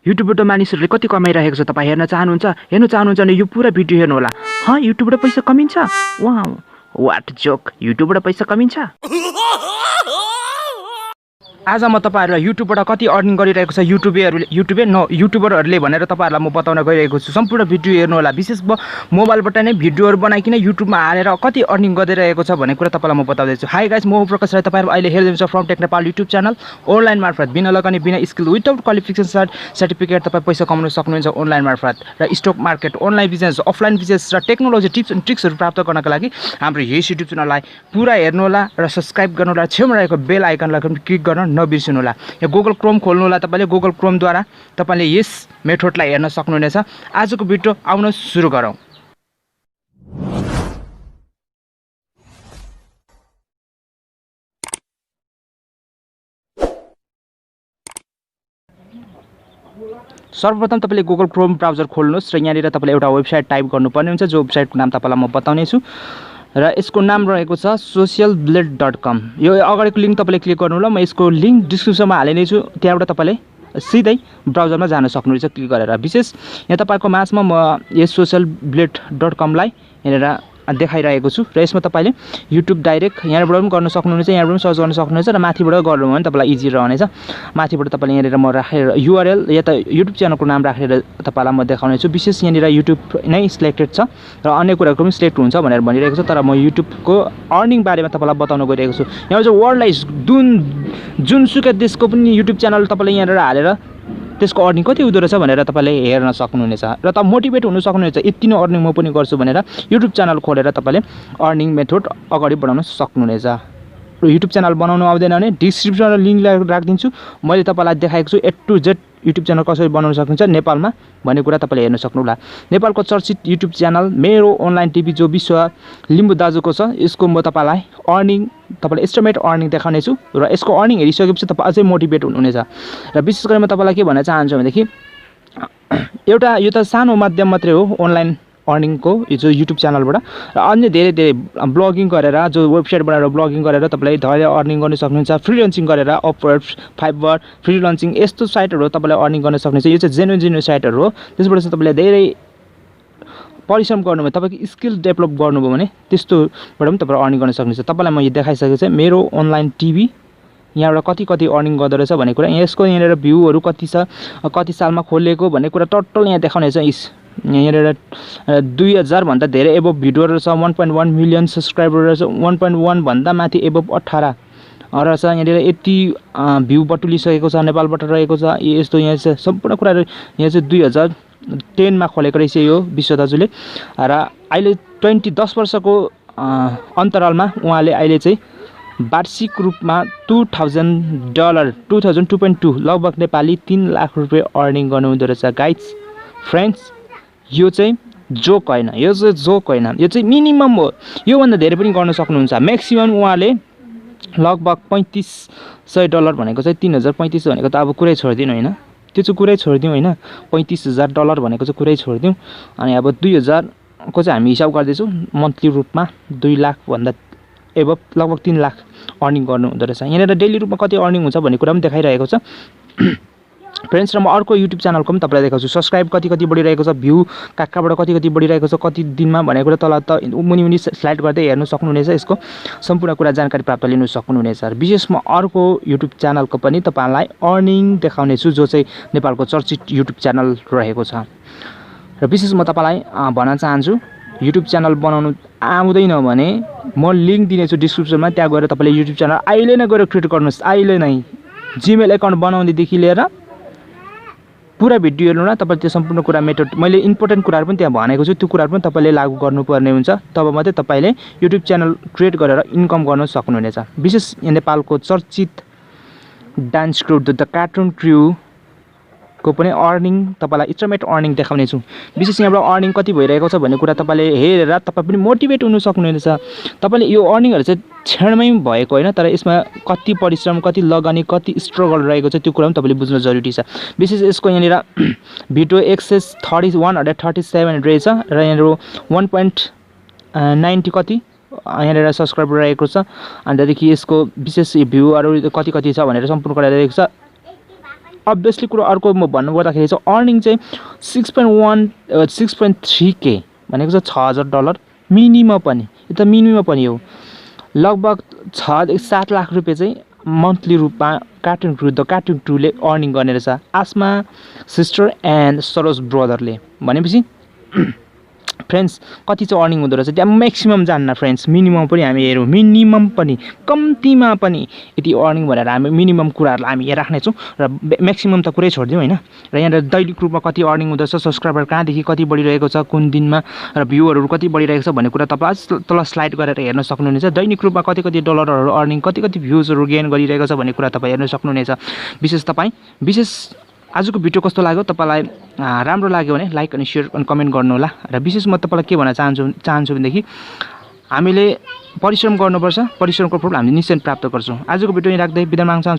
युट्युबबाट मानिसहरूले कति कमाइरहेको छ तपाईँ हेर्न चाहनुहुन्छ भने यो पुरा भिडियो हेर्नु होला। युट्युबबाट पैसा कमिन्छ? वाउ, व्हाट जोक, युट्युबबाट पैसा कमिन्छ? आज म तपाईहरुलाई युट्युबबाट कति अर्निङ गरिरहेको छ युट्युबरहरूले भनेर तपाईहरुलाई म बताउन गइरहेको छु। सम्पूर्ण भिडियो हेर्नु होला। विशेष मोबाइलबाट नै भिडियोहरु बनाइकिन युट्युबमा हालेर कति अर्निङ गरिरहेको छ भन्ने कुरा तपाईलाई म बताउँदै छु। हाई गाइस, म प्रकाश राई, तपाईहरु अहिले हेर्दै हुनुहुन्छ फ्रमटेक नेपाल युट्युब च्यानल। अनलाइन मार्फत बिना लगानी बिना स्किल विदाउट क्वालिफिकेसन सर्टिफिकेट तपाई पैसा कमाउन सक्नुहुन्छ अनलाइन मार्फत। र stock market, online business, offline business र टेक्नोलोजी टिप्स एन्ड ट्रिक्सहरु प्राप्त गर्नका लागि हाम्रो यस युट्युब च्यानललाई पुरा हेर्नु होला र सब्स्क्राइब गर्नु होला। छेउमा रहेको बेल आइकनलाई क्लिक गर्न नबिर्सनु होला। यो गुगल क्रोम खोल्नु होला। तपाईले गुगल क्रोम द्वारा तपाईले यस मेथडलाई हेर्न सक्नुहुनेछ। आजको भिडियो आउन सुरु गरौँ। सर्वप्रथम तपाईले गुगल क्रोम ब्राउजर खोल्नुहोस् र यहाँनिर तपाईले एउटा वेबसाइट टाइप गर्नुपर्ने हुन्छ, जो वेबसाइटको नाम तपाईलाई म बताउने छु र यसको नाम रहेको छ socialblade.com। यो अगाडिको लिंक तपाईले क्लिक गर्नु होला। म यसको लिंक डिस्क्रिप्सनमा हालिने छु, त्यहाँबाट तपाईले सिधै ब्राउजरमा जान सक्नुहुन्छ क्लिक गरेर। विशेष यहाँ तपाईको माझमा म यस socialblade.com लाई हेरेर देखाइरहेको छु र यसमा तपाईले युट्युब डाइरेक्ट यहाँबाट पनि गर्न सक्नुहुन्छ, यहाँबाट पनि सर्च गर्न सक्नुहुन्छ र माथिबाट गर्नु भने तपाईलाई इजी रहनेछ। माथिबाट तपाईले यहाँनिर म राखेर युआरएल या त युट्युब च्यानलको नाम राखेर तपाईलाई म देखाउने छु। विशेष यहाँनिर युट्युब नै सिलेक्टेड छ र अन्य कुराहरु पनि सिलेक्ट हुन्छ भनेर भनिरहेको छ, तर म युट्युबको अर्निङ बारेमा तपाईलाई बताउन गइरहेको छु। यहाँ चाहिँ वर्ल्डलाई जुनसुकै देशको पनि युट्युब च्यानल तपाईले यहाँनिर हालेर त्यसको अर्निङ कति हुँदो रहेछ भनेर तपाईले हेर्न सक्नुहुनेछ र त मोटिभेट हुन सक्नुहुनेछ। यति नै अर्निङ म पनि गर्छु भनेर युट्युब च्यानल खोलेर तपाईले अर्निङ मेथड अगाडि बढाउन सक्नुहुनेछ। र युट्युब च्यानल बनाउनु आउँदैन भने डिस्क्रिप्सनमा लिंक राखिदिन्छु। मैले तपाईलाई देखाएको छु A to Z YouTube channel कसरी बनाउन सक्नुहुन्छ नेपालमा भन्ने कुरा तपाईले हेर्न सक्नुहुला। नेपालको चर्चित युट्युब च्यानल मेरो अनलाइन टिभी जो विश्व लिम्बु दाजुको छ, यसको म तपाईलाई अर्निङ तपाईले एस्टिमेट अर्निङ देखाउने छु र यसको अर्निङ हेरिसकेपछि तपाई अझै मोटिभेट हुनुहुनेछ। र विशेष गरी म तपाईलाई के भन्न चाहन्छु भनेदेखि एउटा यो त सानो माध्यम मात्रै हो अनलाइन अर्निङको, यो जो युट्युब च्यानलबाट, र अन्य धेरै ब्लगिङ गरेर जो वेबसाइट बनाएर ब्लगिङ गरेर तपाईले धेरै अर्निङ गर्न सक्नुहुन्छ। फ्रीलान्सिङ गरेर अपवर्ड, फाइबर, फ्रीलान्सिङ यस्तो साइटहरु तपाईले अर्निङ गर्न सक्नुहुन्छ। यो चाहिँ जेन्युइन साइटहरु हो। त्यसबाट चाहिँ तपाईले धेरै परिश्रम गर्नुभयो, तपाईको स्किल डेभलप गर्नुभयो भने त्यस्तोबाट पनि तपाईले अर्निङ गर्न सक्नुहुन्छ। तपाईलाई म यो देखाइसकेको छु मेरो अनलाइन टिभी यहाँबाट कति अर्निङ गर्दो रहेछ भन्ने कुरा। यसको यहाँनिर भ्यूहरु कति छ, कति सालमा खोलेको भन्ने कुरा टोटल यहाँ देखाउने छ। यहाँनिर 2000 भन्दा धेरै एबोभ भिडियोहरु छ, 1.1 मिलियन सब्स्क्राइबरहरु छ, 1.1 भन्दा माथि एबोभ 18 रहेछ। यहाँनिर यति भ्यू बटुलिसकेको छ, नेपालबाट रहेको छ। यस्तो यहाँ चाहिँ सम्पूर्ण कुराहरु यहाँ चाहिँ 2010 मा खोलेको रहेछ यो विश्व दाजुले र अहिले 10 वर्षको अन्तरालमा उहाँले अहिले चाहिँ वार्षिक रूपमा $2000 $2.2 लगभग नेपाली 3 लाख रुपैयाँ अर्निङ गर्नुहुँदो रहेछ। गाइज फ्रेन्ड्स, यो चाहिँ जोक हैन, यो चाहिँ जोक हैन, यो चाहिँ मिनिमम हो। यो भन्दा धेरै पनि गर्न सक्नुहुन्छ। म्याक्सिमम उहाँले लगभग $3500 भनेको चाहिँ 3035 भनेको त अब कुरै छोड्दिनु हैन, त्यो चाहिँ कुरै छोड्दिउँ हैन। $35000 भनेको चाहिँ कुरै छोड्दिउँ। अनि अब 2000 को चाहिँ हामी हिसाब गर्दैछौँ मन्थली रूपमा 2 लाख भन्दा एबभ लगभग 3 लाख अर्निङ गर्नु हुँदो रहेछ। यहाँनिर डेली रूपमा कति अर्निङ हुन्छ भन्ने कुरा पनि देखाइरहेको छ। फ्रेन्ड्स, र म अर्को युट्युब च्यानलको पनि तपाईलाई देखाउँछु। सब्स्क्राइब कति बढिरहेको छ, भ्यू कहाँबाट कति बढिरहेको छ, कति दिनमा भनेको कुरा तल त मुनि स्लाइड गर्दै हेर्न सक्नुहुनेछ। यसको सम्पूर्ण कुरा जानकारी प्राप्त लिन सक्नुहुनेछ। विशेष म अर्को युट्युब च्यानलको पनि तपाईलाई अर्निङ देखाउने छु, जो चाहिँ नेपालको चर्चित युट्युब च्यानल रहेको छ। र विशेष म तपाईलाई भन्न चाहन्छु युट्युब च्यानल बनाउनु आउँदैन भने म लिंक दिनेछु डिस्क्रिप्सनमा, त्यहाँ गएर तपाईले युट्युब च्यानल अहिले नै गएर क्रिएट गर्नुहोस्। अहिले नै जीमेल एकाउन्ट बनाउनेदेखि लिएर पुरा भिडियो हेर्नु न। तपाईले त्यो सम्पूर्ण कुरा मेथड मैले इम्पोर्टेन्ट कुराहरु पनि त्यहाँ भनेको छु, त्यो कुराहरु पनि तपाईले लागू गर्नुपर्ने हुन्छ। तब मात्रै तपाईले युट्युब च्यानल क्रिएट गरेर इन्कम गर्न सक्नुहुनेछ। विशेष नेपालको चर्चित dance crew the cartoon crew को पनि अर्निङ तपाईलाई एस्टिमेट अर्निङ देखाउने छु। विशेष यहाँबाट अर्निङ कति भइरहेको छ भन्ने कुरा तपाईले हेरेर तपाई पनि मोटिभेट हुन सक्नुहुनेछ। तपाईले यो अर्निङहरु चाहिँ क्षणमै भएको हैन, तर यसमा कति परिश्रम, कति लगानी, कति स्ट्रगल रहेको छ त्यो कुरा पनि तपाईले बुझ्न जरुरी छ। विशेष यसको यहाँनिर भिडियो एक्सेस 137 रहेछ र यहाँनिर 1.90 कति यहाँनिर सब्स्क्राइबर रहेको छ। अनि त्यसपछि यसको विशेष भ्यूहरु कति छ भनेर सम्पूर्ण कुरा रहेको छ। अभियसली कुरा अर्को म भन्नु पर्दाखेरि चाहिँ अर्निङ चाहिँ 6.3K भनेको चाहिँ $6000 मिनिमम पनि, यो त मिनिमम पनि हो। लगभग 6 देखि 7 लाख रुपियाँ चाहिँ मन्थली रूपमा कार्टुन क्रुले अर्निङ गर्ने रहेछ, आस्मा सिस्टर एन्ड सरोज ब्रदरले। भनेपछि फ्रेन्ड्स कति चाहिँ अर्निङ हुँदो रहेछ त्यहाँ म्याक्सिमम जान्न फ्रेन्ड्स, मिनिमम पनि हामी हेरौँ, मिनिमम पनि कम्तीमा पनि यति अर्निङ भनेर हामी मिनिमम कुराहरूलाई हामी यहाँ राख्नेछौँ र म्याक्सिमम त कुरै छोडिदिउँ होइन। र यहाँनिर दैनिक रूपमा कति अर्निङ हुँदछ, सब्सक्राइबर कहाँदेखि कति बढिरहेको छ, कुन दिनमा र भ्युअरहरू कति बढिरहेको छ भन्ने कुरा तपाईँ तल स्लाइड गरेर हेर्न सक्नुहुनेछ। दैनिक रूपमा कति कति डलरहरू अर्निङ, कति कति भ्युजहरू गेन गरिरहेको छ भन्ने कुरा तपाईँ हेर्न सक्नुहुनेछ। विशेष आजको भिडियो कस्तो लाग्यो, तपाईँलाई राम्रो लाग्यो भने लाइक अनि सेयर अनि कमेन्ट गर्नुहोला। र विशेष म तपाईँलाई के भन्न चाहन्छु भनेदेखि हामीले परिश्रम गर्नुपर्छ, परिश्रमको फल हामीले निश्चय प्राप्त गर्छौँ। आजको भिडियो यहीँ राख्दै बिदा माग्न चाहन्छु।